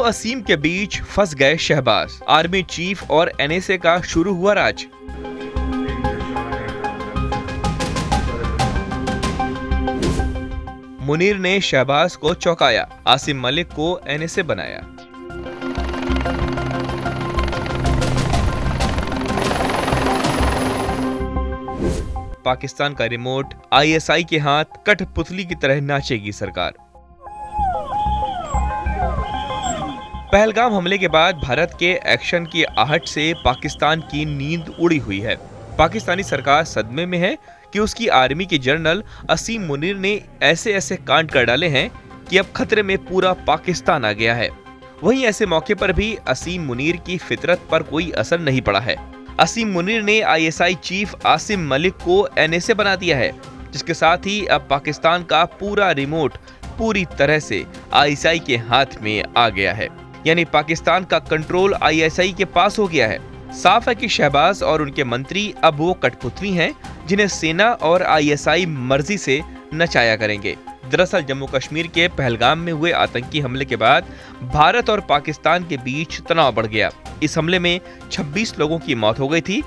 असीम के बीच फंस गए शहबाज, आर्मी चीफ और एनएसए का शुरू हुआ राज। मुनीर ने शहबाज को चौंकाया, आसिम मलिक को एनएसए बनाया। पाकिस्तान का रिमोट आईएसआई के हाथ, कठपुतली की तरह नाचेगी सरकार। पहलगाम हमले के बाद भारत के एक्शन की आहट से पाकिस्तान की नींद उड़ी हुई है। पाकिस्तानी सरकार सदमे में है कि उसकी आर्मी के जनरल असीम मुनीर ने ऐसे कांड कर डाले हैं कि अब खतरे में पूरा पाकिस्तान आ गया है। वहीं ऐसे मौके पर भी असीम मुनीर की फितरत पर कोई असर नहीं पड़ा है। असीम मुनीर ने आईएसआई चीफ आसिम मलिक को एनएसए बना दिया है, जिसके साथ ही अब पाकिस्तान का पूरा रिमोट पूरी तरह से आईएसआई के हाथ में आ गया है। यानी पाकिस्तान का कंट्रोल आईएसआई के पास हो गया है। साफ है कि शहबाज और उनके मंत्री अब वो कठपुतली हैं जिन्हें सेना और आईएसआई मर्जी से नचाया करेंगे। दरअसल जम्मू कश्मीर के पहलगाम में हुए आतंकी हमले के बाद भारत और पाकिस्तान के बीच तनाव बढ़ गया। इस हमले में 26 लोगों की मौत हो गई थी,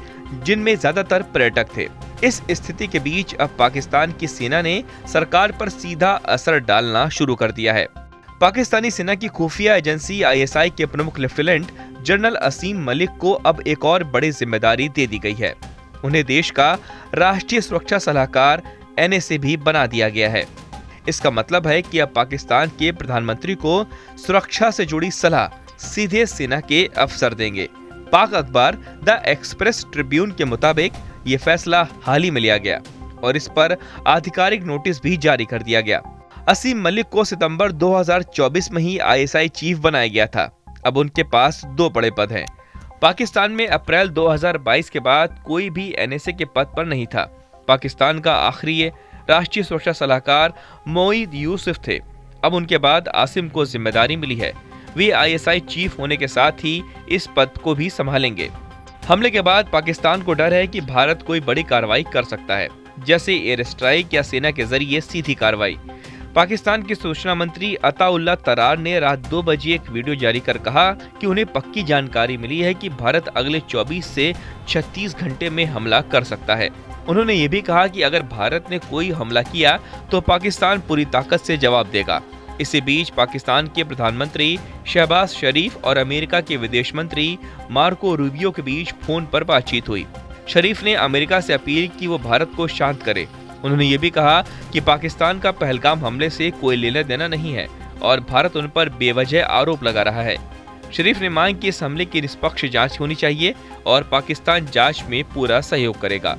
जिनमें ज्यादातर पर्यटक थे। इस स्थिति के बीच अब पाकिस्तान की सेना ने सरकार पर सीधा असर डालना शुरू कर दिया है। पाकिस्तानी सेना की खुफिया एजेंसी आईएसआई के प्रमुख लेफ्टिनेंट जनरल असीम मलिक को अब एक और बड़ी जिम्मेदारी दे दी गई है। उन्हें देश का राष्ट्रीय सुरक्षा सलाहकार एनएसए भी बना दिया गया है। इसका मतलब है कि अब पाकिस्तान के प्रधानमंत्री को सुरक्षा से जुड़ी सलाह सीधे सेना के अफसर देंगे। पाक अखबार द एक्सप्रेस ट्रिब्यून के मुताबिक ये फैसला हाल ही में लिया गया और इस पर आधिकारिक नोटिस भी जारी कर दिया गया। असीम मलिक को सितंबर 2024 में ही आईएसआई चीफ बनाया गया था। अब उनके पास 2 बड़े पद हैं। पाकिस्तान में अप्रैल 2022 के बाद कोई भी एनएसए के पद पर नहीं था। पाकिस्तान का आखिरी राष्ट्रीय सुरक्षा सलाहकार मोईद यूसुफ थे। अब उनके बाद आसिम को जिम्मेदारी मिली है। वे आईएसआई चीफ होने के साथ ही इस पद को भी संभालेंगे। हमले के बाद पाकिस्तान को डर है कि भारत कोई बड़ी कार्रवाई कर सकता है, जैसे एयर स्ट्राइक या सेना के जरिए सीधी कार्रवाई। पाकिस्तान के सूचना मंत्री अताउल्लाह तरार ने रात 2 बजे एक वीडियो जारी कर कहा कि उन्हें पक्की जानकारी मिली है कि भारत अगले 24 से 36 घंटे में हमला कर सकता है। उन्होंने ये भी कहा कि अगर भारत ने कोई हमला किया तो पाकिस्तान पूरी ताकत से जवाब देगा। इसी बीच पाकिस्तान के प्रधानमंत्री शहबाज शरीफ और अमेरिका के विदेश मंत्री मार्को रूबियो के बीच फोन पर बातचीत हुई। शरीफ ने अमेरिका से अपील की वो भारत को शांत करे। उन्होंने ये भी कहा कि पाकिस्तान का पहलगाम हमले से कोई लेना देना नहीं है और भारत उन पर बेवजह आरोप लगा रहा है। शरीफ ने मांग की इस हमले की निष्पक्ष जांच होनी चाहिए और पाकिस्तान जांच में पूरा सहयोग करेगा।